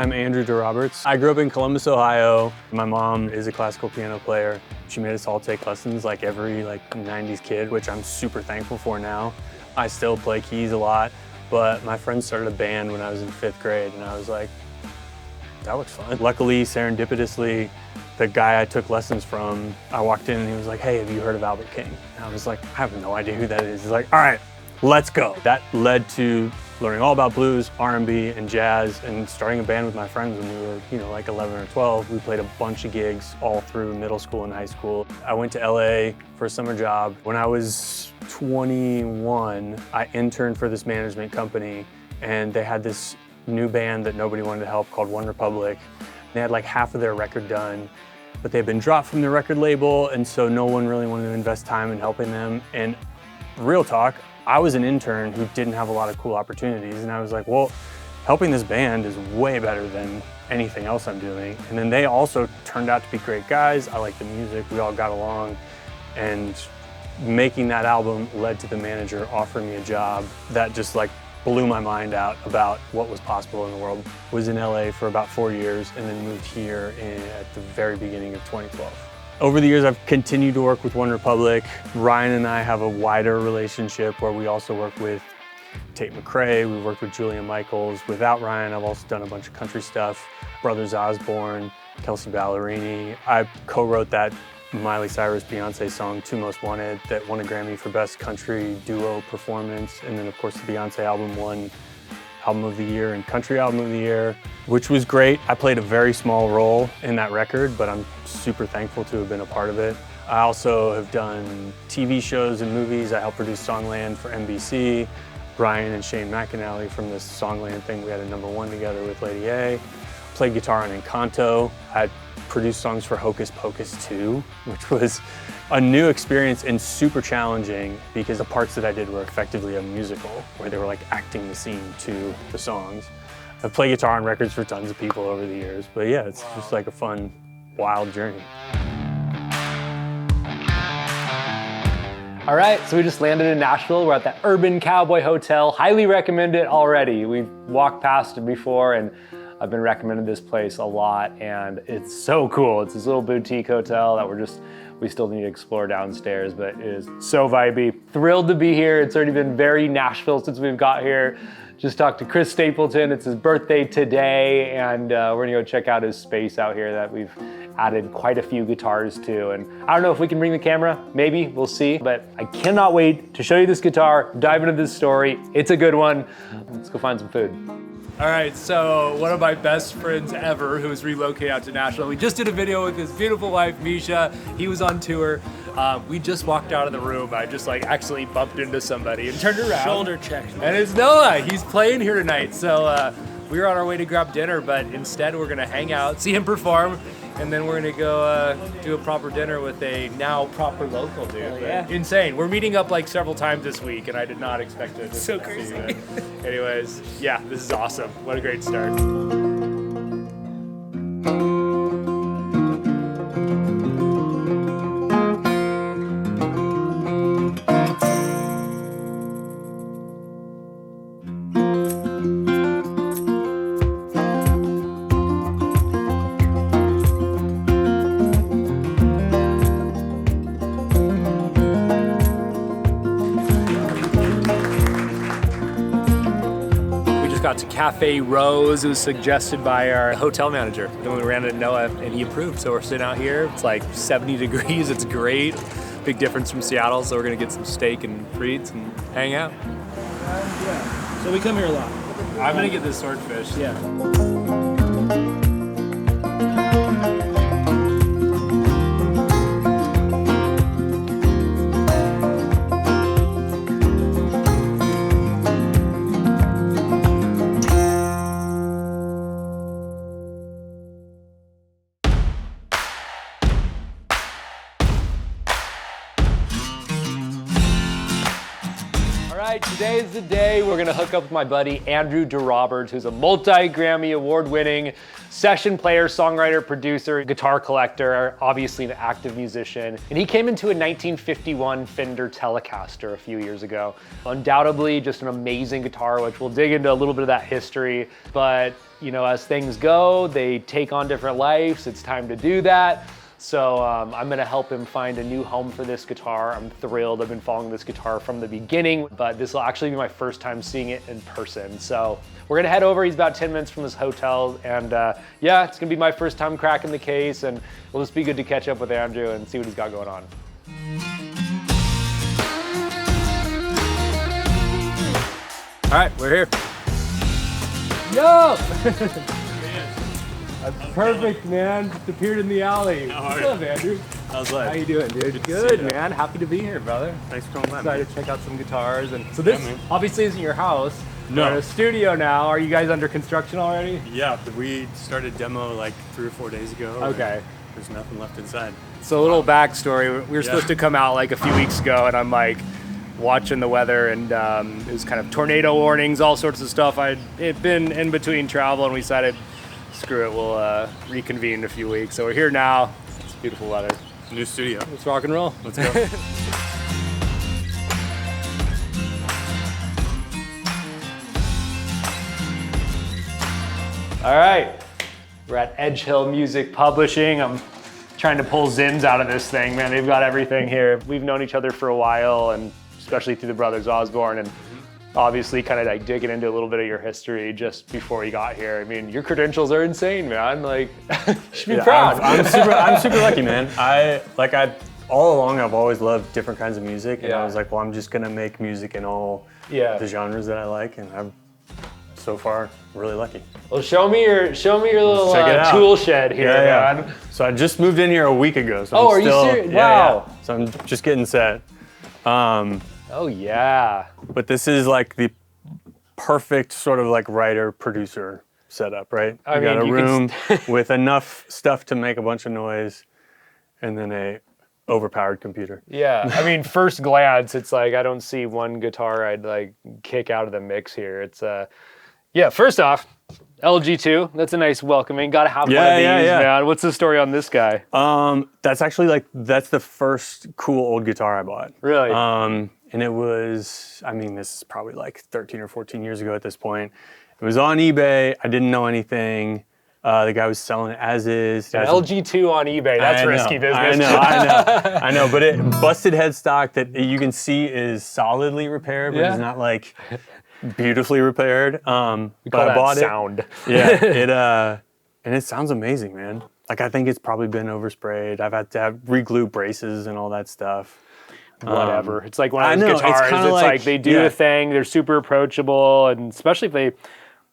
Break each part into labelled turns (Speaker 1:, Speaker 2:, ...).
Speaker 1: I'm Andrew DeRoberts. I grew up in Columbus, Ohio. My mom is a classical piano player. She made us all take lessons like every 90s kid, which I'm super thankful for now. I still play keys a lot, but my friend started a band when I was in 5th grade and I was like, that looks fun. Luckily, serendipitously, the guy I took lessons from, I walked in and he was like, hey, have you heard of Albert King? And I was like, I have no idea who that is. He's like, all right, let's go. That led to learning all about blues, R&B, and jazz, and starting a band with my friends when we were, like 11 or 12. We played a bunch of gigs all through middle school and high school. I went to LA for a summer job. When I was 21, I interned for this management company, and they had this new band that nobody wanted to help called One Republic. They had like half of their record done, but they had been dropped from their record label, and so no one really wanted to invest time in helping them. And real talk, I was an intern who didn't have a lot of cool opportunities, and I was like, well, helping this band is way better than anything else I'm doing. And then they also turned out to be great guys. I liked the music, we all got along, and making that album led to the manager offering me a job that just blew my mind out about what was possible in the world. Was in LA for about 4 years and then moved here at the very beginning of 2012. Over the years, I've continued to work with One Republic. Ryan and I have a wider relationship where we also work with Tate McRae, we worked with Julia Michaels. Without Ryan, I've also done a bunch of country stuff. Brothers Osborne, Kelsey Ballerini. I co-wrote that Miley Cyrus Beyonce song, Two Most Wanted, that won a Grammy for Best Country Duo Performance. And then of course the Beyonce album won Album of the Year and Country Album of the Year, which was great. I played a very small role in that record, but I'm super thankful to have been a part of it. I also have done TV shows and movies. I helped produce Songland for NBC. Brian and Shane McAnally from this Songland thing, we had a #1 together with Lady A. Played guitar on Encanto. I produced songs for Hocus Pocus 2, which was a new experience and super challenging because the parts that I did were effectively a musical where they were acting the scene to the songs. I've played guitar on records for tons of people over the years, but yeah, it's just a fun, wild journey.
Speaker 2: All right, so we just landed in Nashville. We're at the Urban Cowboy Hotel. Highly recommend it already. We've walked past it before and I've been recommending this place a lot, and it's so cool. It's this little boutique hotel that we still need to explore downstairs, but it is so vibey. Thrilled to be here. It's already been very Nashville since we've got here. Just talked to Chris Stapleton. It's his birthday today, and we're gonna go check out his space out here that we've added quite a few guitars to. And I don't know if we can bring the camera, maybe, we'll see. But I cannot wait to show you this guitar, dive into this story. It's a good one. Let's go find some food.
Speaker 3: All right, so one of my best friends ever who was relocated out to Nashville. We just did a video with his beautiful wife, Misha. He was on tour. We just walked out of the room. I just accidentally bumped into somebody and turned around.
Speaker 4: Shoulder check.
Speaker 3: And it's Noah. He's playing here tonight. So we were on our way to grab dinner, but instead we're gonna hang out, see him perform, and then we're gonna go do a proper dinner with a now proper local dude.
Speaker 4: Yeah.
Speaker 3: Insane. We're meeting up several times this week, and I did not expect it.
Speaker 4: So crazy.
Speaker 3: Anyways, yeah, this is awesome. What a great start. Got to Cafe Rose. It was suggested by our hotel manager. Then we ran into Noah and he approved. So we're sitting out here. It's 70 degrees. It's great. Big difference from Seattle. So we're gonna get some steak and frites and hang out.
Speaker 4: Yeah. So we come here a lot.
Speaker 3: I'm gonna get this swordfish.
Speaker 4: Yeah.
Speaker 2: Today is the day we're gonna hook up with my buddy Andrew DeRoberts, who's a multi-Grammy award-winning session player, songwriter, producer, guitar collector, obviously an active musician. And he came into a 1951 Fender Telecaster a few years ago. Undoubtedly just an amazing guitar, which we'll dig into a little bit of that history. But as things go, they take on different lives. It's time to do that. So I'm gonna help him find a new home for this guitar. I'm thrilled. I've been following this guitar from the beginning, but this will actually be my first time seeing it in person. So we're gonna head over. He's about 10 minutes from this hotel, and yeah, it's gonna be my first time cracking the case, and it'll just be good to catch up with Andrew and see what he's got going on.
Speaker 3: All right, we're here.
Speaker 2: Yo! That's perfect, man. Just appeared in the alley. What's up, Andrew?
Speaker 1: How's life?
Speaker 2: How you doing, dude? Good, man. Happy to be here, brother.
Speaker 1: Thanks for coming by.
Speaker 2: Excited to check out some guitars. And so this obviously isn't your house.
Speaker 1: No.
Speaker 2: You're in a studio now. Are you guys under construction already?
Speaker 1: Yeah, we started demo like 3 or 4 days ago.
Speaker 2: Okay.
Speaker 1: There's nothing left inside.
Speaker 3: So a little backstory. We were supposed to come out like a few weeks ago, and I'm like watching the weather, and it was kind of tornado warnings, all sorts of stuff. I'd been in between travel, and we decided, screw it, we'll reconvene in a few weeks. So we're here now. It's beautiful weather.
Speaker 1: New studio.
Speaker 3: Let's rock and roll.
Speaker 1: Let's go.
Speaker 2: All right. We're at Edge Hill Music Publishing. I'm trying to pull Zins out of this thing, man. They've got everything here. We've known each other for a while, and especially through the brothers Osborne, and obviously kind of like digging into a little bit of your history just before you got here. I mean, your credentials are insane, man. Like, you should be proud.
Speaker 1: I'm super lucky, man. All along, I've always loved different kinds of music, and I was like, well, I'm just gonna make music in all the genres that I like, and I'm so far really lucky.
Speaker 2: Well, show me your little tool shed here, man.
Speaker 1: So I just moved in here a week ago. So
Speaker 2: are you serious? Wow.
Speaker 1: Yeah. So I'm just getting set.
Speaker 2: Oh yeah.
Speaker 1: But this is like the perfect sort of like writer-producer setup, right? You got a room with enough stuff to make a bunch of noise, and then a overpowered computer.
Speaker 2: Yeah, I mean, first glance, it's like I don't see one guitar I'd like kick out of the mix here. It's yeah. First off, LG2. That's a nice welcoming. Got to have one of these, man. What's the story on this guy?
Speaker 1: That's actually that's the first cool old guitar I bought.
Speaker 2: Really?
Speaker 1: And it was, I mean, this is probably like 13 or 14 years ago at this point. It was on eBay. I didn't know anything. The guy was selling it as is.
Speaker 2: An LG2 on eBay. That's risky business.
Speaker 1: I know. But it busted headstock that you can see is solidly repaired, but it's not like beautifully repaired. But I bought
Speaker 2: sound.
Speaker 1: it. Yeah. And it sounds amazing, man. Like I think it's probably been oversprayed. I've had to have re-glue braces and all that stuff.
Speaker 2: Whatever. It's like one of those guitars. It's like they do a thing. They're super approachable, and especially if they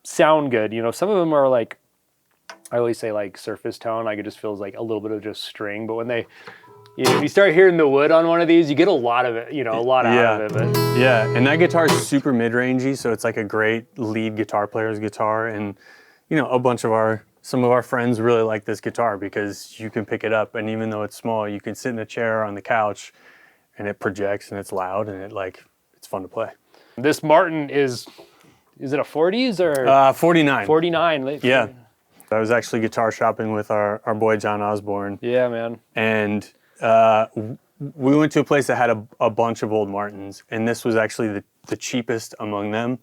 Speaker 2: sound good. You know, some of them are like, I always say like surface tone. Like it just feels like a little bit of just string. But when they, if you start hearing the wood on one of these, you get a lot of it. You know, a lot out of it. But.
Speaker 1: Yeah, and that guitar is super mid-rangey, so it's like a great lead guitar player's guitar. And you know, some of our friends really like this guitar because you can pick it up, and even though it's small, you can sit in a chair or on the couch. And it projects and it's loud and it's fun to play.
Speaker 2: This Martin is it a 40s or?
Speaker 1: 49.
Speaker 2: 49.
Speaker 1: Yeah. I was actually guitar shopping with our boy John Osborne.
Speaker 2: Yeah, man.
Speaker 1: And we went to a place that had a bunch of old Martins, and this was actually the cheapest among them.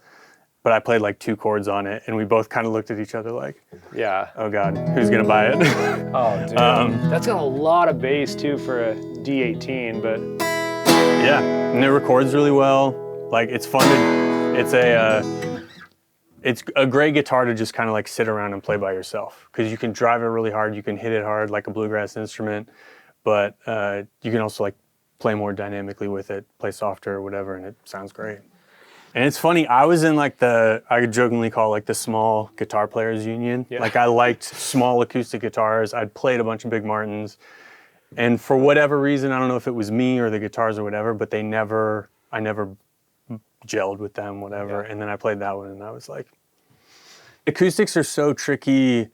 Speaker 1: But I played like 2 chords on it, and we both kind of looked at each other like, oh God, who's gonna buy it?
Speaker 2: Oh, dude. That's got a lot of bass too for a D18, but.
Speaker 1: Yeah, and it records really well. Like it's fun it's a great guitar to just kind of like sit around and play by yourself because you can drive it really hard, you can hit it hard like a bluegrass instrument, but you can also like play more dynamically with it, play softer or whatever, and it sounds great. And it's funny, I was in like I jokingly call like the small guitar players union. Yeah. Like I liked small acoustic guitars. I'd played a bunch of big Martins. And for whatever reason, I don't know if it was me or the guitars or whatever, but I never gelled with them, whatever. Yeah. And then I played that one and I was like, acoustics are so tricky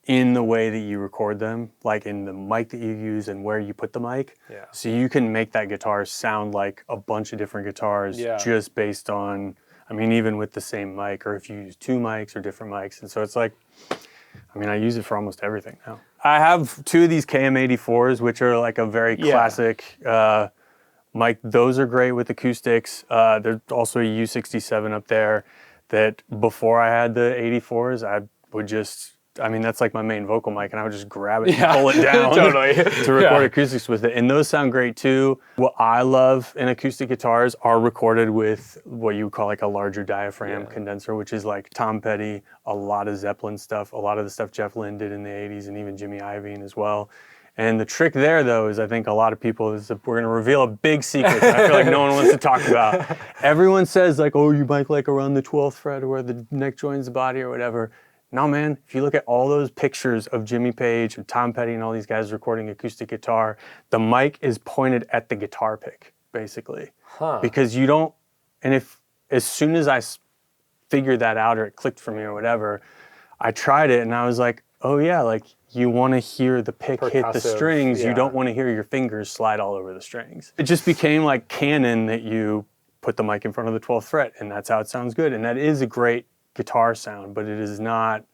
Speaker 1: in the way that you record them, like in the mic that you use and where you put the mic. Yeah. So you can make that guitar sound like a bunch of different guitars just based on, I mean, even with the same mic, or if you use 2 mics or different mics. And so it's like, I mean, I use it for almost everything now. I have 2 of these KM84s, which are like a very classic mic. Those are great with acoustics. There's also a U67 up there that before I had the 84s, I would just, I mean, that's like my main vocal mic, and I would just grab it and pull it down
Speaker 2: Totally.
Speaker 1: to record acoustics with it. And those sound great too. What I love in acoustic guitars are recorded with what you would call like a larger diaphragm condenser, which is like Tom Petty, a lot of Zeppelin stuff, a lot of the stuff Jeff Lynne did in the 80s, and even Jimmy Iovine as well. And the trick there, though, is I think a lot of people, we're going to reveal a big secret that I feel like no one wants to talk about. Everyone says like, oh, you mic like around the 12th fret or where the neck joins the body or whatever. No, man, if you look at all those pictures of Jimmy Page and Tom Petty and all these guys recording acoustic guitar, the mic is pointed at the guitar pick, basically. Because you don't, and as soon as I figured that out or it clicked for me or whatever, I tried it and I was like, oh yeah, like you want to hear the pick hit the strings. You don't want to hear your fingers slide all over the strings. It just became like canon that you put the mic in front of the 12th fret and that's how it sounds good. And that is a great guitar sound, but it is not,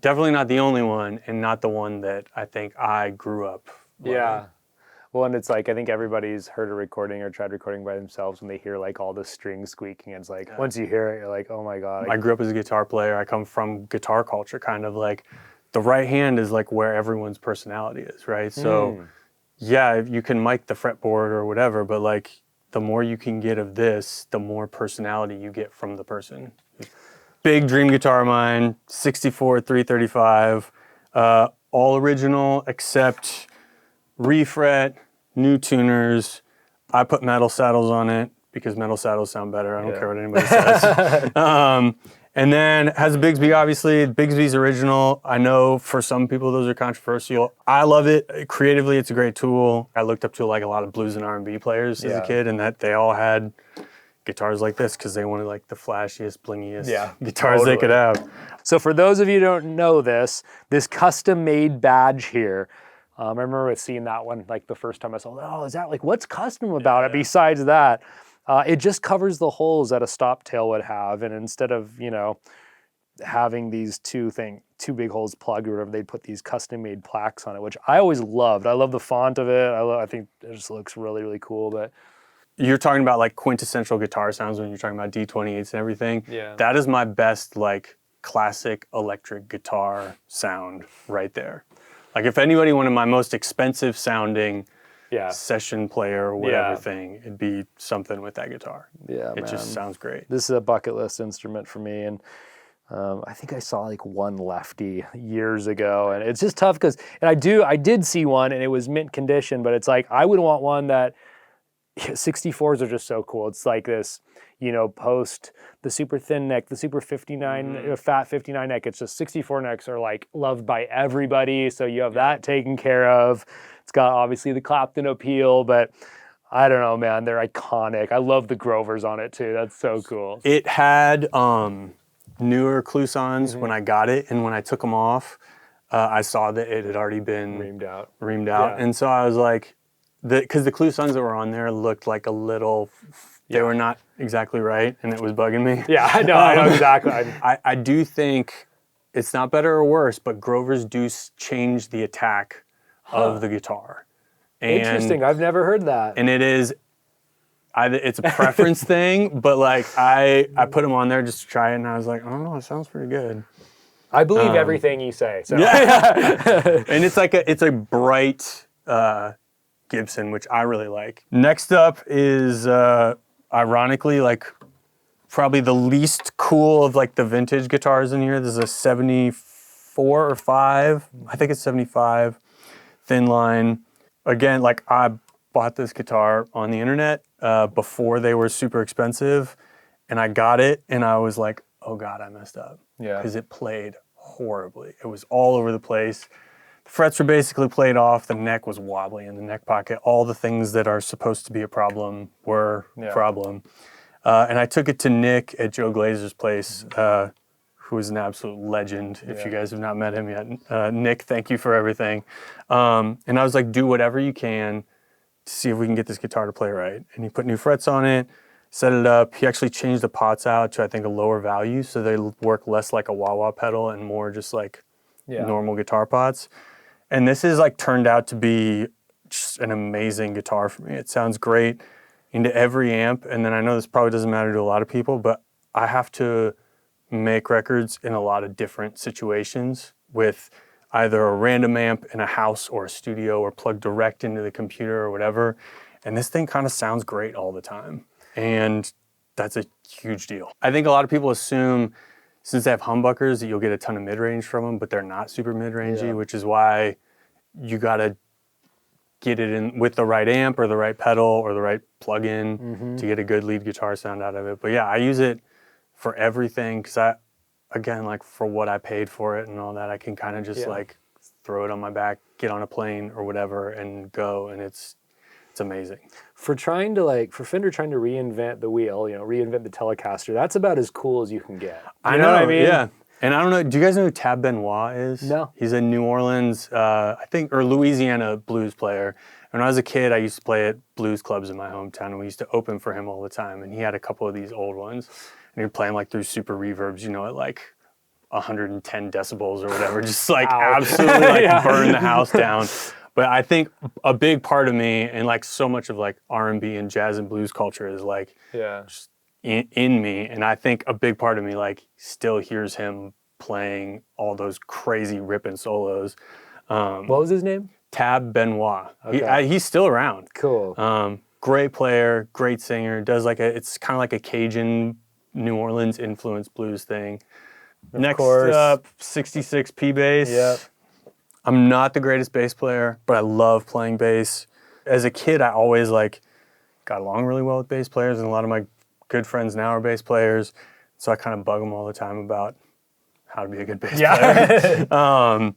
Speaker 1: definitely not the only one and not the one that I think I grew up loving.
Speaker 2: Well, and it's like, I think everybody's heard a recording or tried recording by themselves when they hear like all the strings squeaking. It's like, once you hear it, you're like, oh my God.
Speaker 1: I grew up as a guitar player. I come from guitar culture, kind of like the right hand is like where everyone's personality is, right? So yeah, you can mic the fretboard or whatever, but like the more you can get of this, the more personality you get from the person. Big dream guitar of mine, 64 335, all original except refret, new tuners. I put metal saddles on it because metal saddles sound better. I don't care what anybody says. And then it has a Bigsby, obviously. Bigsby's original. I know for some people those are controversial. I love it. Creatively, it's a great tool. I looked up to like a lot of blues and R&B players as a kid, and that they all had guitars like this because they wanted like the flashiest, blingiest guitars they could have.
Speaker 2: So for those of you who don't know this custom-made badge here, I remember seeing that one like the first time I saw it. Oh, is that like, what's custom about it besides that? It just covers the holes that a stop tail would have, and instead of, you know, having these two big holes plugged or whatever, they'd put these custom-made plaques on it, which I always loved. I love the font of it. I think it just looks really, really cool. But
Speaker 1: you're talking about like quintessential guitar sounds when you're talking about D28s and everything. Yeah. That is my best like classic electric guitar sound right there. Like if anybody wanted my most expensive sounding session player or whatever thing, it'd be something with that guitar. Yeah, it just sounds great.
Speaker 2: This is a bucket list instrument for me, and I think I saw like one lefty years ago, and it's just tough because, and I did see one, and it was mint condition, but it's like I would want one that 64s are just so cool. It's like this, you know, post the super thin neck, the super 59 fat 59 neck. It's just 64 necks are like loved by everybody, so you have that taken care of. It's got obviously the Clapton appeal, but I don't know, man, they're iconic. I love the Grovers on it too. That's so cool.
Speaker 1: It had newer Clousons when I got it, and when I took them off, I saw that it had already been reamed out. And so I was like, because the Clousons that were on there looked like a little, they were not exactly right, and it was bugging me.
Speaker 2: Yeah, I know exactly.
Speaker 1: I do think it's not better or worse, but Grovers do change the attack of the guitar. And,
Speaker 2: interesting, I've never heard that.
Speaker 1: And it's a preference thing, but like I put them on there just to try it, and I was like, I don't know, it sounds pretty good.
Speaker 2: I believe everything you say. So.
Speaker 1: Yeah. And it's a bright Gibson, which I really like. Next up is ironically like probably the least cool of like the vintage guitars in here. This is a 74 or 5. I think it's 75. Thin line. Again, like I bought this guitar on the internet before they were super expensive, and I got it and I was like, oh God, I messed up. Yeah. Because it played horribly. It was all over the place. The frets were basically played off. The neck was wobbly in the neck pocket. All the things that are supposed to be a problem were a problem. And I took it to Nick at Joe Glazer's place, who is an absolute legend, if you guys have not met him yet. Nick, thank you for everything. And I was like, do whatever you can to see if we can get this guitar to play right. And he put new frets on it, set it up. He actually changed the pots out to, I think, a lower value, so they work less like a wah-wah pedal and more just like normal guitar pots. And this is like turned out to be just an amazing guitar for me. It sounds great into every amp. And then I know this probably doesn't matter to a lot of people, but I have to make records in a lot of different situations with either a random amp in a house or a studio or plugged direct into the computer or whatever. And this thing kind of sounds great all the time. And that's a huge deal. I think a lot of people assume since they have humbuckers that you'll get a ton of mid-range from them, but they're not super mid-rangey, which is why you gotta get it in with the right amp or the right pedal or the right plug-in to get a good lead guitar sound out of it. But yeah, I use it for everything because again, like for what I paid for it and all that, I can kind of just like throw it on my back, get on a plane or whatever and go, and it's amazing.
Speaker 2: For Fender trying to reinvent the wheel, reinvent the Telecaster, that's about as cool as you can get.
Speaker 1: I know what I mean? Yeah. And I don't know, do you guys know who Tab Benoit is?
Speaker 2: No.
Speaker 1: He's a New Orleans, or Louisiana blues player. When I was a kid, I used to play at blues clubs in my hometown, and we used to open for him all the time. And he had a couple of these old ones, and he'd play them like through super reverbs, at like 110 decibels or whatever, just like absolutely like burn the house down. But I think a big part of me, and like so much of like R&B and jazz and blues culture is like just in me, and I think a big part of me like still hears him playing all those crazy ripping solos.
Speaker 2: What was his name?
Speaker 1: Tab Benoit.
Speaker 2: Okay.
Speaker 1: He's still around.
Speaker 2: Cool.
Speaker 1: Great player, great singer. Does it's kind of like a Cajun New Orleans influenced blues thing. Next up, 66 P bass.
Speaker 2: Yep.
Speaker 1: I'm not the greatest bass player, but I love playing bass. As a kid, I always got along really well with bass players, and a lot of my good friends now are bass players. So I kind of bug them all the time about how to be a good bass player.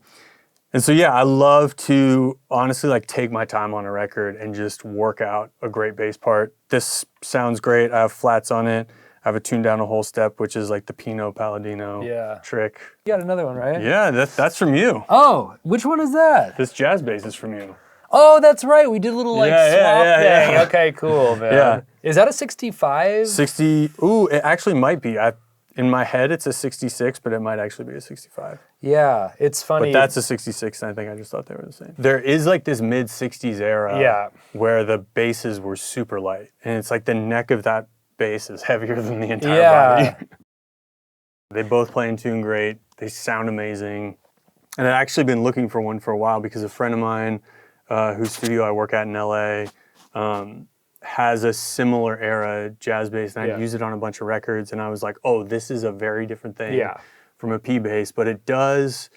Speaker 1: And so, I love to honestly take my time on a record and just work out a great bass part. This sounds great. I have flats on it. I have a tune down a whole step, which is like the Pino Palladino trick.
Speaker 2: You got another one, right?
Speaker 1: Yeah, that's from you.
Speaker 2: Oh, which one is that?
Speaker 1: This jazz bass is from you.
Speaker 2: Oh, that's right. We did a little swap thing.
Speaker 1: Yeah.
Speaker 2: Okay, cool, man.
Speaker 1: Yeah.
Speaker 2: Is that a 65?
Speaker 1: 60. Ooh, it actually might be. In my head, it's a 66, but it might actually be a 65.
Speaker 2: Yeah, it's funny.
Speaker 1: But that's a 66, and I think I just thought they were the same. There is this mid-60s era where the basses were super light, and it's like the neck of that bass is heavier than the entire body. They both play in tune great. They sound amazing. And I've actually been looking for one for a while because a friend of mine whose studio I work at in LA has a similar era jazz bass, and I use it on a bunch of records, and I was like, oh, this is a very different thing from a P bass, but it does,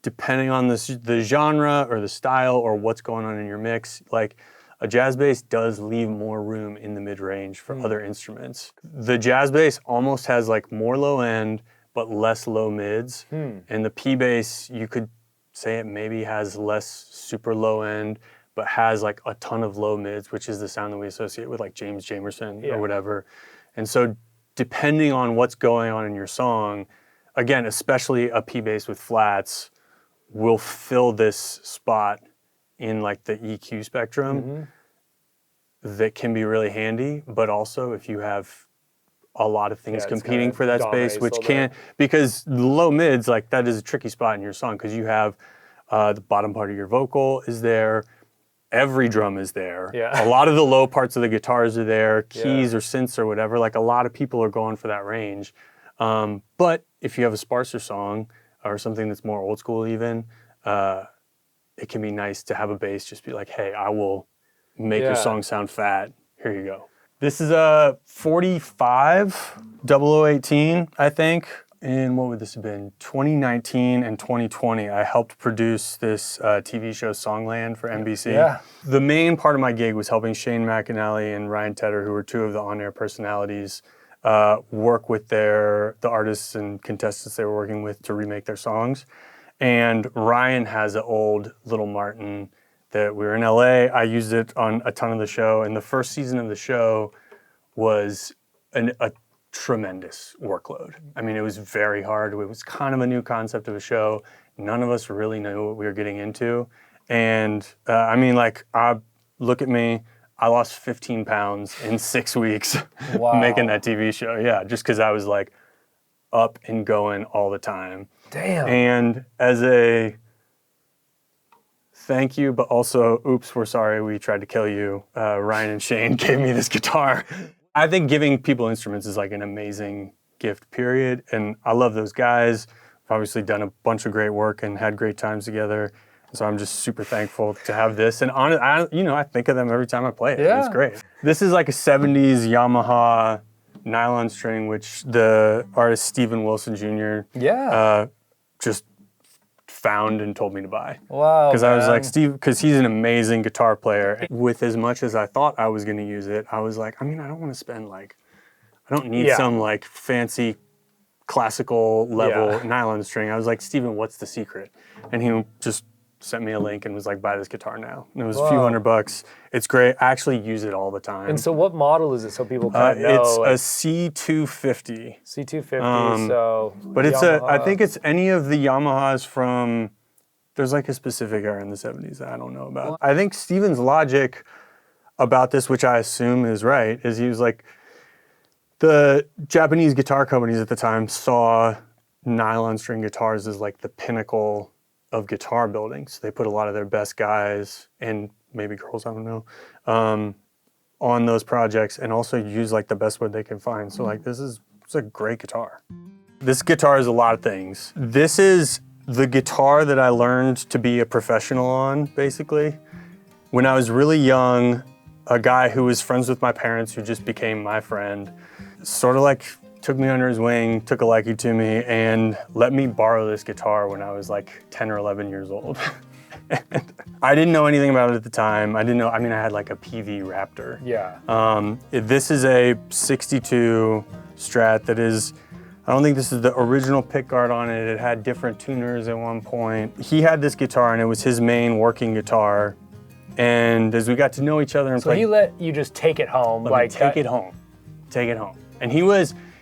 Speaker 1: depending on the genre or the style or what's going on in your mix, a jazz bass does leave more room in the mid-range for other instruments. The jazz bass almost has more low end, but less low mids, and the P bass, you could say it maybe has less super low end, but has a ton of low mids, which is the sound that we associate with James Jamerson or whatever. And so depending on what's going on in your song, again, especially a P bass with flats will fill this spot in the EQ spectrum that can be really handy, but also if you have a lot of things competing for that space, which because the low mids, that is a tricky spot in your song because you have the bottom part of your vocal is there, every drum is there. A lot of the low parts of the guitars are there, keys or synths or whatever. A lot of people are going for that range. But if you have a sparser song or something that's more old school even, it can be nice to have a bass just be hey, I will make your song sound fat. Here you go. This is a 45 0018, I think. And what would this have been? 2019 and 2020, I helped produce this TV show Songland for NBC. The main part of my gig was helping Shane McAnally and Ryan Tedder, who were two of the on-air personalities, work with the artists and contestants they were working with to remake their songs. And Ryan has an old Little Martin that we were in LA. I used it on a ton of the show, and the first season of the show was a tremendous workload. I mean, it was very hard. It was kind of a new concept of a show. None of us really knew what we were getting into. And look at me. I lost 15 pounds in 6 weeks making that TV show. Yeah, just because I was up and going all the time.
Speaker 2: Damn.
Speaker 1: And as a thank you, but also, oops, we're sorry, we tried to kill you, Ryan and Shane gave me this guitar. I think giving people instruments is an amazing gift, period. And I love those guys. We've obviously done a bunch of great work and had great times together. So I'm just super thankful to have this. And I think of them every time I play it.
Speaker 2: Yeah.
Speaker 1: It's great. This is like a 70s Yamaha nylon string, which the artist Stephen Wilson Jr. Just found and told me to buy.
Speaker 2: Wow.
Speaker 1: Because I was like, Steve, because he's an amazing guitar player. With as much as I thought I was going to use it, I was like, I don't want to spend I don't need some fancy classical level nylon string. I was like, Steven, what's the secret? And he just sent me a link and was like, buy this guitar now. And it was a few $100. It's great. I actually use it all the time.
Speaker 2: And so what model is it so people kind of know?
Speaker 1: It's a C250.
Speaker 2: C250,
Speaker 1: But it's I think it's any of the Yamahas from, there's like a specific era in the 70s that I don't know about. I think Steven's logic about this, which I assume is right, is he was like, the Japanese guitar companies at the time saw nylon string guitars as like the pinnacle of guitar building. So they put a lot of their best guys, and maybe girls, I don't know, on those projects, and also use like the best wood they can find. So like it's a great guitar. This guitar is a lot of things. This is the guitar that I learned to be a professional on, basically. When I was really young, a guy who was friends with my parents, who just became my friend, sort of like took me under his wing, took a liking to me, and let me borrow this guitar when I was like 10 or 11 years old. I didn't know anything about it at the time. I had like a PV Raptor.
Speaker 2: Yeah.
Speaker 1: This is a 62 Strat that is, I don't think this is the original pickguard on it. It had different tuners at one point. He had this guitar and it was his main working guitar. And as we got to know each other and
Speaker 2: so he let you just take it home?
Speaker 1: Take it home. And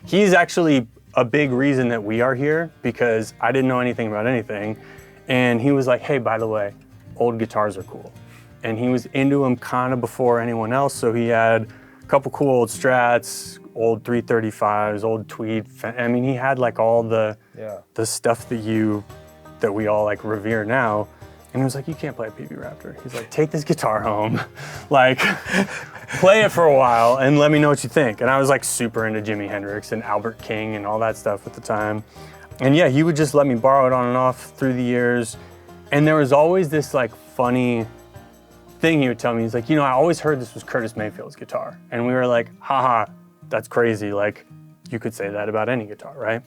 Speaker 1: he's actually a big reason that we are here, because I didn't know anything about anything. And he was like, hey, by the way, old guitars are cool. And he was into them kind of before anyone else. So he had a couple cool old Strats, old 335s, old Tweed. He had like all the stuff that we all like revere now. And he was like, you can't play a PV Raptor. He's like, take this guitar home, like play it for a while and let me know what you think. And I was like super into Jimi Hendrix and Albert King and all that stuff at the time. And yeah, he would just let me borrow it on and off through the years. And there was always this like funny thing he would tell me. He's like, I always heard this was Curtis Mayfield's guitar. And we were like, haha, that's crazy. Like, you could say that about any guitar, right?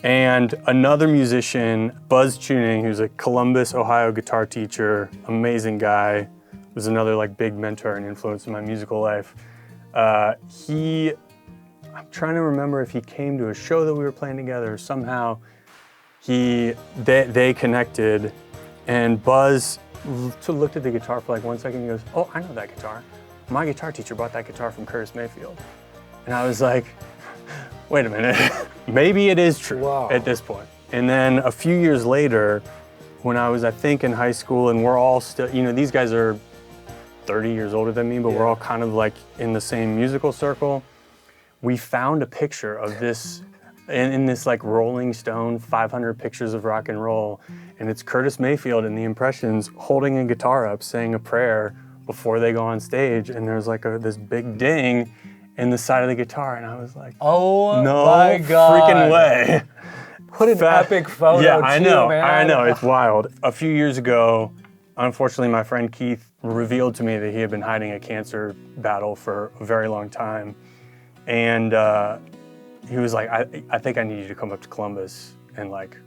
Speaker 1: And another musician, Buzz Tuning, who's a Columbus, Ohio guitar teacher, amazing guy, was another like big mentor and influence in my musical life. I'm trying to remember if he came to a show that we were playing together. Somehow they connected, and Buzz looked at the guitar for like 1 second. He goes, oh, I know that guitar. My guitar teacher bought that guitar from Curtis Mayfield. And I was like, wait a minute, maybe it is true at this point. And then a few years later, when I was, I think, in high school, and we're all still, these guys are 30 years older than me, but we're all kind of like in the same musical circle. We found a picture of this in this like Rolling Stone 500 pictures of rock and roll. And it's Curtis Mayfield and the Impressions holding a guitar up, saying a prayer before they go on stage. And there's like this big ding in the side of the guitar, and I was like, oh no my God. Freaking way.
Speaker 2: What an epic photo.
Speaker 1: Yeah,
Speaker 2: man.
Speaker 1: I know, it's wild. A few years ago, unfortunately, my friend Keith revealed to me that he had been hiding a cancer battle for a very long time. And he was like, I think I need you to come up to Columbus, and like,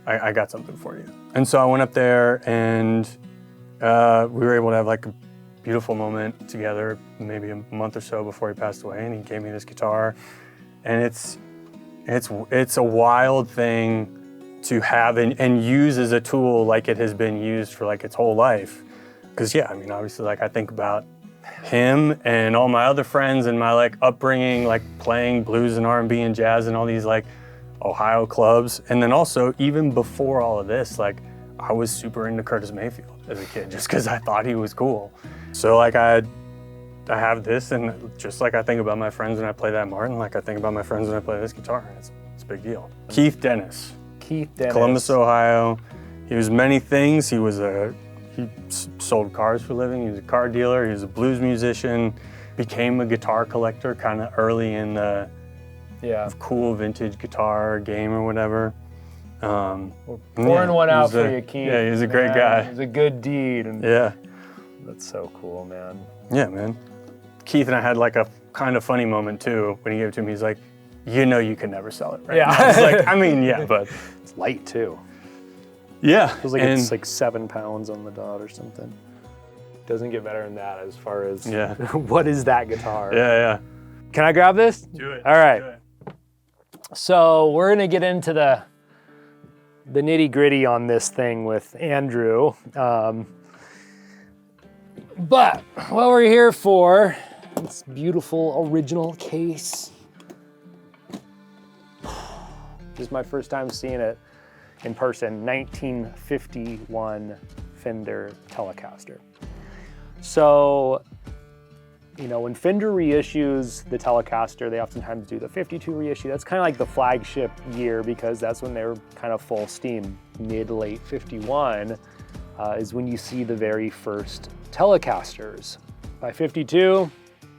Speaker 1: I got something for you. And so I went up there, and we were able to have like a beautiful moment together, maybe a month or so before he passed away, and he gave me this guitar. And it's a wild thing to have and use as a tool, like it has been used for like its whole life. Because obviously, like I think about him and all my other friends and my like upbringing, like playing blues and R&B and jazz and all these like Ohio clubs. And then also, even before all of this, like I was super into Curtis Mayfield as a kid, just because I thought he was cool. So like I have this, and just like I think about my friends when I play that Martin, like I think about my friends when I play this guitar. It's a big deal. Keith Dennis, Columbus, Ohio. He was many things. He sold cars for a living. He was a car dealer. He was a blues musician. Became a guitar collector kind of early in the cool vintage guitar game or whatever.
Speaker 2: We're pouring one out for you, Keith.
Speaker 1: Yeah, he's a great guy.
Speaker 2: He's a good deed. And
Speaker 1: yeah.
Speaker 2: That's so cool, man.
Speaker 1: Yeah, man. Keith and I had like a kind of funny moment too when he gave it to me. He's like, you know you can never sell it, right?
Speaker 2: Yeah.
Speaker 1: I was like, I mean, yeah, but.
Speaker 2: It's light too.
Speaker 1: Yeah.
Speaker 2: Feels like it's like 7 pounds on the dot or something. Doesn't get better than that as far as what is that guitar?
Speaker 1: Yeah.
Speaker 2: Can I grab this?
Speaker 1: Do it.
Speaker 2: All right.
Speaker 1: Do it.
Speaker 2: So we're gonna get into the nitty gritty on this thing with Andrew. But what we're here for, this beautiful original case. This is my first time seeing it in person, 1951 Fender Telecaster. So, you know, when Fender reissues the Telecaster, they oftentimes do the 52 reissue. That's kind of like the flagship year because that's when they were kind of full steam. Mid-late 51 is when you see the very first Telecasters. By 52,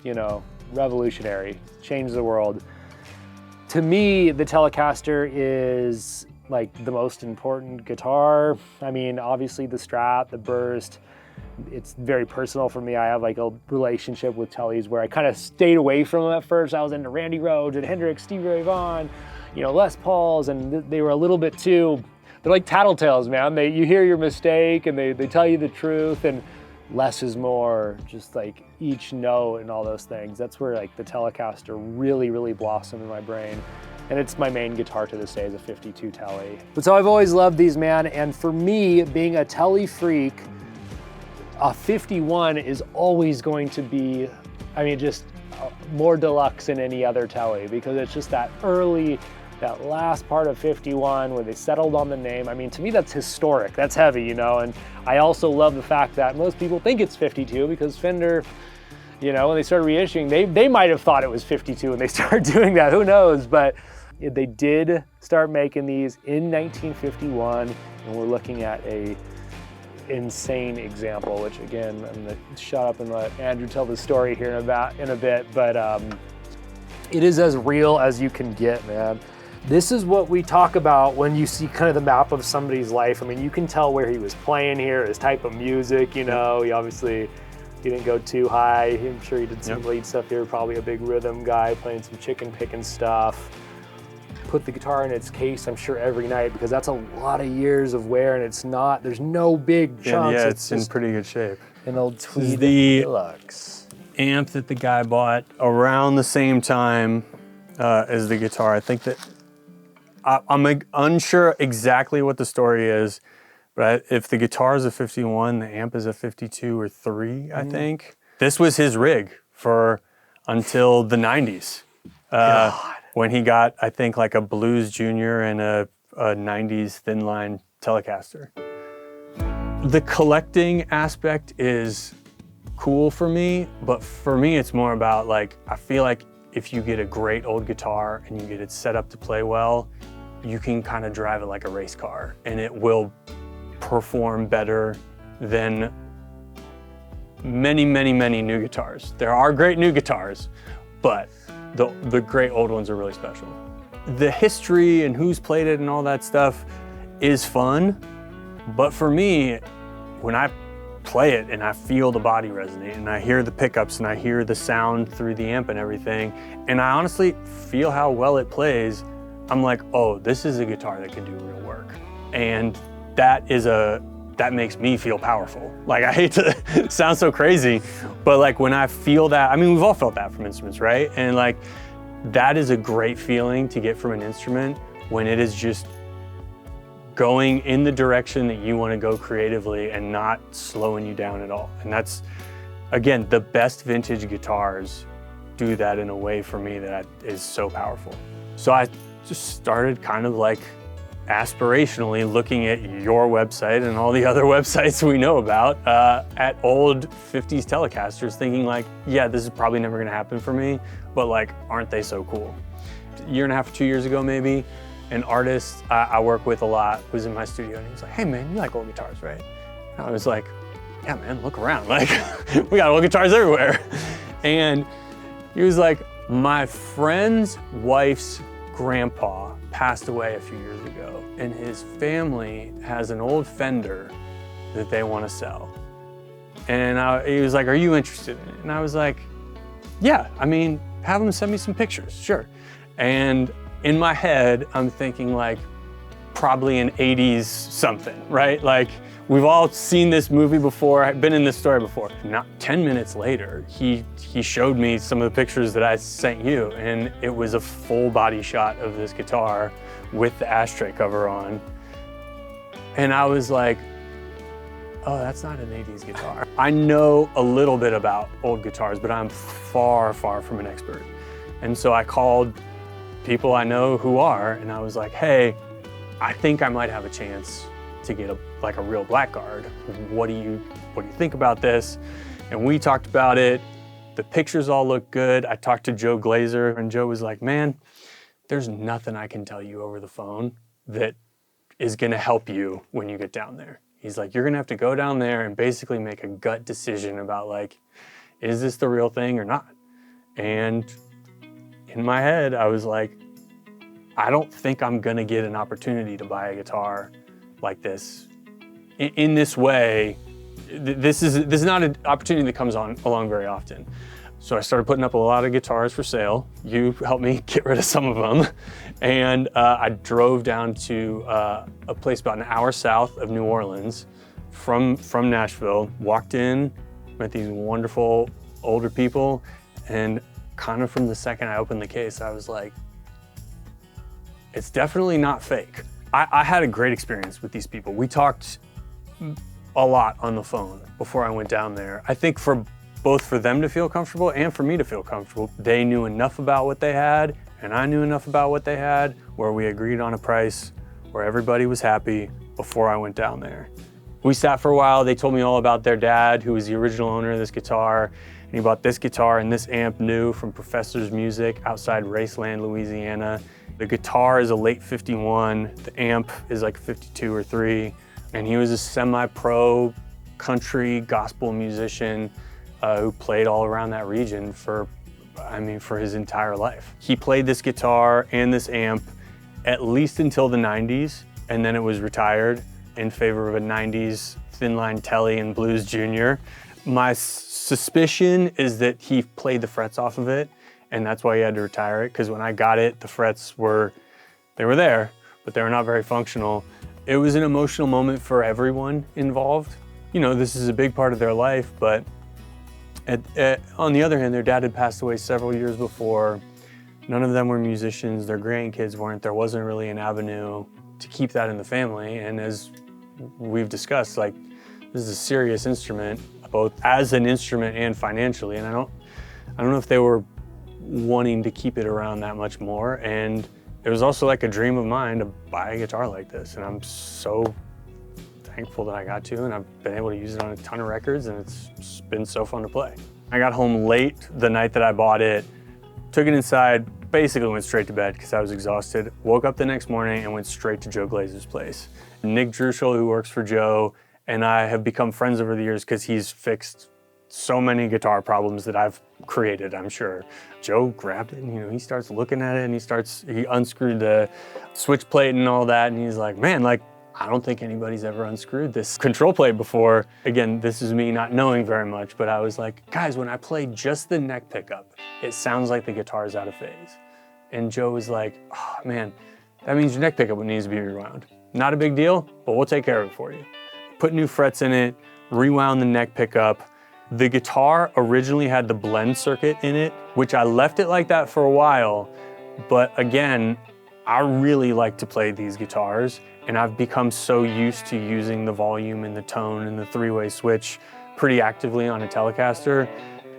Speaker 2: you know, revolutionary, changed the world. To me, the Telecaster is like the most important guitar. I mean, obviously the Strat, the Burst, it's very personal for me. I have like a relationship with Teles where I kind of stayed away from them at first. I was into Randy Rhoads and Hendrix, Stevie Ray Vaughan, you know, Les Pauls, and they were a little bit too, they're like tattletales, man. You hear your mistake and they tell you the truth, and less is more, just like each note and all those things. That's where like the Telecaster really, really blossomed in my brain. And it's my main guitar to this day is a 52 Tele. But so I've always loved these, man. And for me, being a Tele freak, a 51 is always going to be, I mean, just more deluxe than any other Tele because it's just that early, that last part of 51 where they settled on the name. I mean, to me, that's historic. That's heavy, you know? And I also love the fact that most people think it's 52 because Fender, you know, when they started reissuing, they might have thought it was 52 when they started doing that, who knows? But they did start making these in 1951, and we're looking at a insane example, which again, I'm gonna shut up and let Andrew tell the story here in a bit, but it is as real as you can get, man. This is what we talk about when you see kind of the map of somebody's life. I mean, you can tell where he was playing here, his type of music, you know, he didn't go too high. I'm sure he did some lead stuff here, probably a big rhythm guy, playing some chicken picking stuff. Put the guitar in its case, I'm sure, every night because that's a lot of years of wear, and there's no big chunks.
Speaker 1: Yeah, it's in pretty good shape.
Speaker 2: An old Tweed
Speaker 1: Deluxe amp that the guy bought around the same time as the guitar. I think that I'm unsure exactly what the story is, but if the guitar is a 51, the amp is a 52 or 3, I think. This was his rig for until the 90s. When he got, I think, like a Blues Junior and a 90s thin line Telecaster. The collecting aspect is cool for me, but for me it's more about like, I feel like if you get a great old guitar and you get it set up to play well, you can kind of drive it like a race car and it will perform better than many, many, many new guitars. There are great new guitars, but the great old ones are really special. The history and who's played it and all that stuff is fun, but for me, when I play it and I feel the body resonate and I hear the pickups and I hear the sound through the amp and everything, and I honestly feel how well it plays, I'm like, oh, this is a guitar that can do real work. And that makes me feel powerful. Like, I hate to sound so crazy, but like when I feel that, I mean, we've all felt that from instruments, right? And like, that is a great feeling to get from an instrument when it is just going in the direction that you want to go creatively and not slowing you down at all. And that's, again, the best vintage guitars do that in a way for me that is so powerful. So I just started kind of like aspirationally looking at your website and all the other websites we know about at old 50s Telecasters, thinking like, yeah, this is probably never gonna happen for me, but like, aren't they so cool? A year and a half or 2 years ago maybe, an artist I work with a lot was in my studio and he was like, hey man, you like old guitars, right? And I was like, yeah man, look around, like we got old guitars everywhere. And he was like, My friend's wife's grandpa passed away a few years ago, and his family has an old Fender that they want to sell. And he was like, "Are you interested in it?" And I was like, "Yeah, I mean, have them send me some pictures, sure." And in my head, I'm thinking like, probably an 80s something, right? Like, we've all seen this movie before, I've been in this story before. Not 10 minutes later, he showed me some of the pictures that I sent you, and it was a full body shot of this guitar with the ashtray cover on. And I was like, oh, that's not an 80s guitar. I know a little bit about old guitars, but I'm far, far from an expert. And so I called people I know who are, and I was like, hey, I think I might have a chance to get a real Blackguard. What do you think about this? And we talked about it. The pictures all look good. I talked to Joe Glazer, and Joe was like, man, there's nothing I can tell you over the phone that is gonna help you when you get down there. He's like, you're gonna have to go down there and basically make a gut decision about like, is this the real thing or not? And in my head, I was like, I don't think I'm gonna get an opportunity to buy a guitar like this in this way. This is not an opportunity that comes along very often. So I started putting up a lot of guitars for sale. You helped me get rid of some of them. And I drove down to a place about an hour south of New Orleans from Nashville, walked in, met these wonderful older people, and kind of from the second I opened the case, I was like, it's definitely not fake. I had a great experience with these people. We talked a lot on the phone before I went down there. I think both for them to feel comfortable and for me to feel comfortable, they knew enough about what they had and I knew enough about what they had where we agreed on a price where everybody was happy before I went down there. We sat for a while. They told me all about their dad, who was the original owner of this guitar, and he bought this guitar and this amp new from Professor's Music outside Raceland, Louisiana. The guitar is a late 51, the amp is like 52 or 3, and he was a semi-pro country gospel musician who played all around that region for his entire life. He played this guitar and this amp at least until the 90s, and then it was retired in favor of a 90s thin-line TELE and Blues Junior. My suspicion is that he played the frets off of it, and that's why he had to retire it, because when I got it, the frets were there, but they were not very functional. It was an emotional moment for everyone involved. You know, this is a big part of their life, but on the other hand, their dad had passed away several years before. None of them were musicians, their grandkids weren't. There wasn't really an avenue to keep that in the family, and as we've discussed, like, this is a serious instrument, both as an instrument and financially, and I don't know if they were wanting to keep it around that much more. And it was also like a dream of mine to buy a guitar like this, and I'm so thankful that I got to, and I've been able to use it on a ton of records, and it's been so fun to play. I got home late the night that I bought it, took it inside, basically went straight to bed because I was exhausted. Woke up the next morning and went straight to Joe Glazer's place. Nick Druschel, who works for Joe, and I have become friends over the years because he's fixed so many guitar problems that I've created, I'm sure. Joe grabbed it and, he starts looking at it and he unscrewed the switch plate and all that, and he's like, man, like, I don't think anybody's ever unscrewed this control plate before. Again, this is me not knowing very much, but I was like, guys, when I play just the neck pickup, it sounds like the guitar's out of phase. And Joe was like, oh man, that means your neck pickup needs to be rewound. Not a big deal, but we'll take care of it for you. Put new frets in it, rewound the neck pickup. The guitar originally had the blend circuit in it, which I left it like that for a while, but again, I really like to play these guitars, and I've become so used to using the volume and the tone and the three-way switch pretty actively on a Telecaster.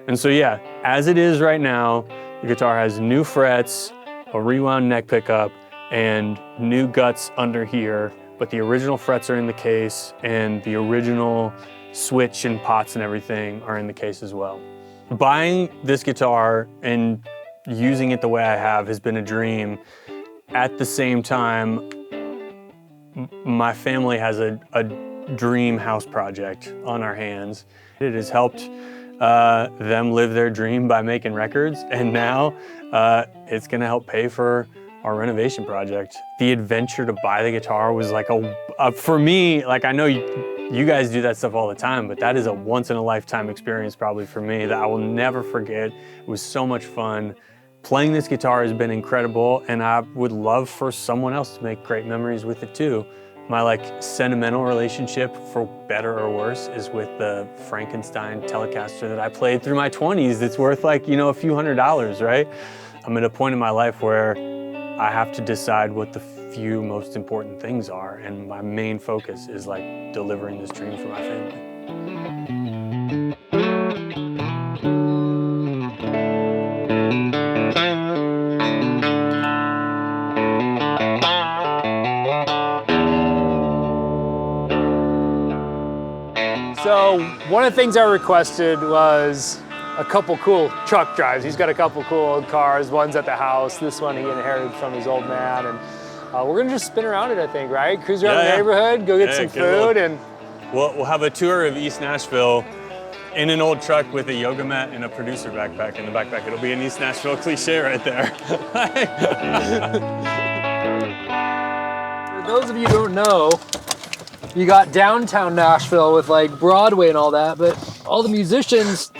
Speaker 1: And so yeah, as it is right now, the guitar has new frets, a rewound neck pickup, and new guts under here, but the original frets are in the case, and the original switch and pots and everything are in the case as well. Buying this guitar and using it the way I have has been a dream. At the same time, my family has a dream house project on our hands. It has helped them live their dream by making records. And now it's gonna help pay for our renovation project. The adventure to buy the guitar was like for me, like I know you guys do that stuff all the time, but that is a once in a lifetime experience probably for me that I will never forget. It was so much fun. Playing this guitar has been incredible, and I would love for someone else to make great memories with it too. My like sentimental relationship, for better or worse, is with the Frankenstein Telecaster that I played through my 20s. It's worth like, you know, a few $100s, right? I'm at a point in my life where I have to decide what the few most important things are, and my main focus is like delivering this dream for my family.
Speaker 2: So one of the things I requested was a couple cool truck drives. He's got a couple cool old cars. One's at the house. This one he inherited from his old man. And we're gonna just spin around it, I think, right? Cruise around the neighborhood, go get some food, and
Speaker 1: we'll have a tour of East Nashville in an old truck with a yoga mat and a producer backpack in the backpack. It'll be an East Nashville cliche right there.
Speaker 2: For those of you who don't know, you got downtown Nashville with like Broadway and all that, but all the musicians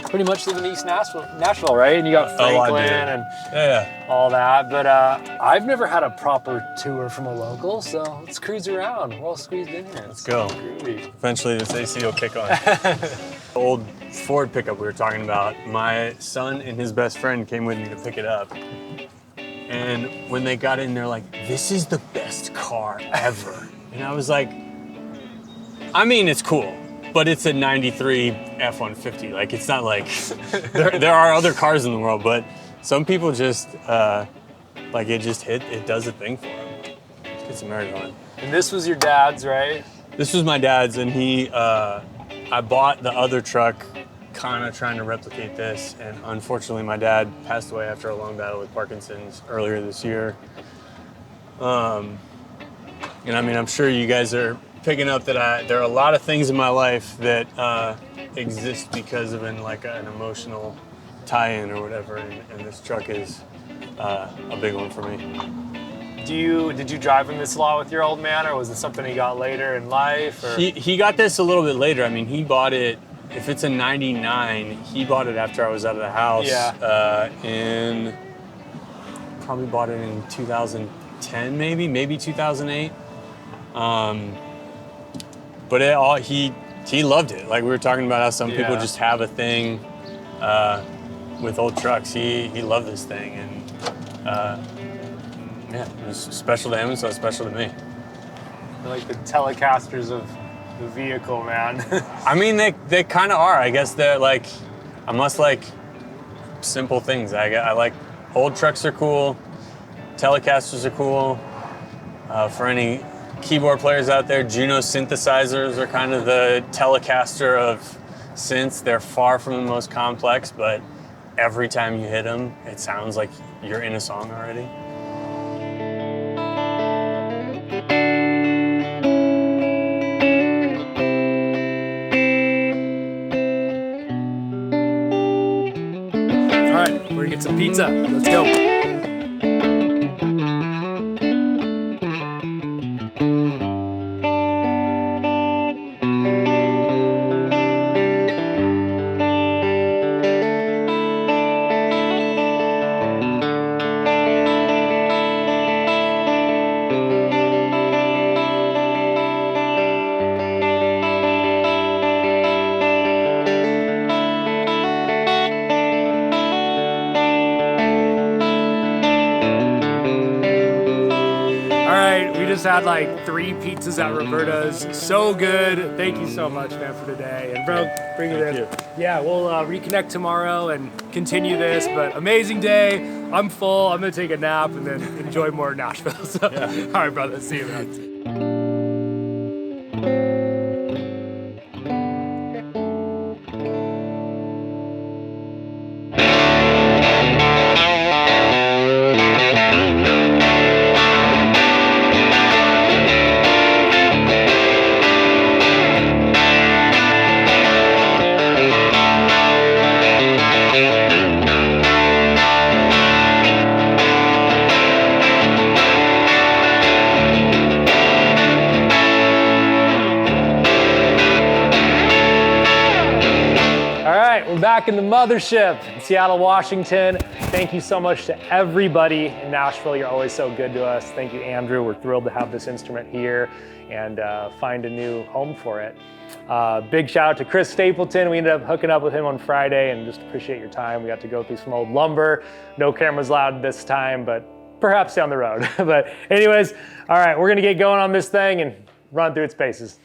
Speaker 2: pretty much live in East Nashville, right? And you got Franklin and all that. But I've never had a proper tour from a local, so let's cruise around. We're all squeezed in here.
Speaker 1: Let's go. Eventually this AC will kick on. The old Ford pickup we were talking about, my son and his best friend came with me to pick it up. And when they got in, they're like, "This is the best car ever." And I was like, I mean, it's cool, but it's a 93 F-150. Like, it's not like, there are other cars in the world, but some people just, like it does a thing for them. Let's get some air going.
Speaker 2: And this was your dad's, right?
Speaker 1: This was my dad's, and I bought the other truck kind of trying to replicate this, and unfortunately my dad passed away after a long battle with Parkinson's earlier this year. And I mean, I'm sure you guys are picking up that there are a lot of things in my life that exist because of an emotional tie-in or whatever, and this truck is a big one for me.
Speaker 2: Did you drive in this a lot with your old man, or was it something he got later in life? Or?
Speaker 1: He got this a little bit later. I mean, he bought it, if it's a 99, he bought it after I was out of the house. Probably bought it in 2010, maybe 2008. But he loved it. Like we were talking about how some people just have a thing with old trucks. He loved this thing, and it was special to him, and so it's special to me.
Speaker 2: They're like the Telecasters of the vehicle, man.
Speaker 1: I mean, they kind of are. I guess they're like, I must like simple things. I like old trucks are cool. Telecasters are cool. For any keyboard players out there, Juno synthesizers are kind of the Telecaster of synths. They're far from the most complex, but every time you hit them, it sounds like you're in a song already.
Speaker 3: All right, we're gonna get some pizza. Let's go. Had like 3 pizzas at Roberta's. So good. Thank you so much, man, for today. And bro, bring it in. Yeah, we'll reconnect tomorrow and continue this. But amazing day. I'm full. I'm gonna take a nap and then enjoy more Nashville. So, all right, brother. See you, man.
Speaker 2: back in the mothership in Seattle, Washington. Thank you so much to everybody in Nashville. You're always so good to us. Thank you, Andrew. We're thrilled to have this instrument here and find a new home for it. Big shout out to Chris Stapleton. We ended up hooking up with him on Friday and just appreciate your time. We got to go through some old lumber. No cameras allowed this time, but perhaps down the road. But anyways, all right, we're gonna get going on this thing and run through its paces.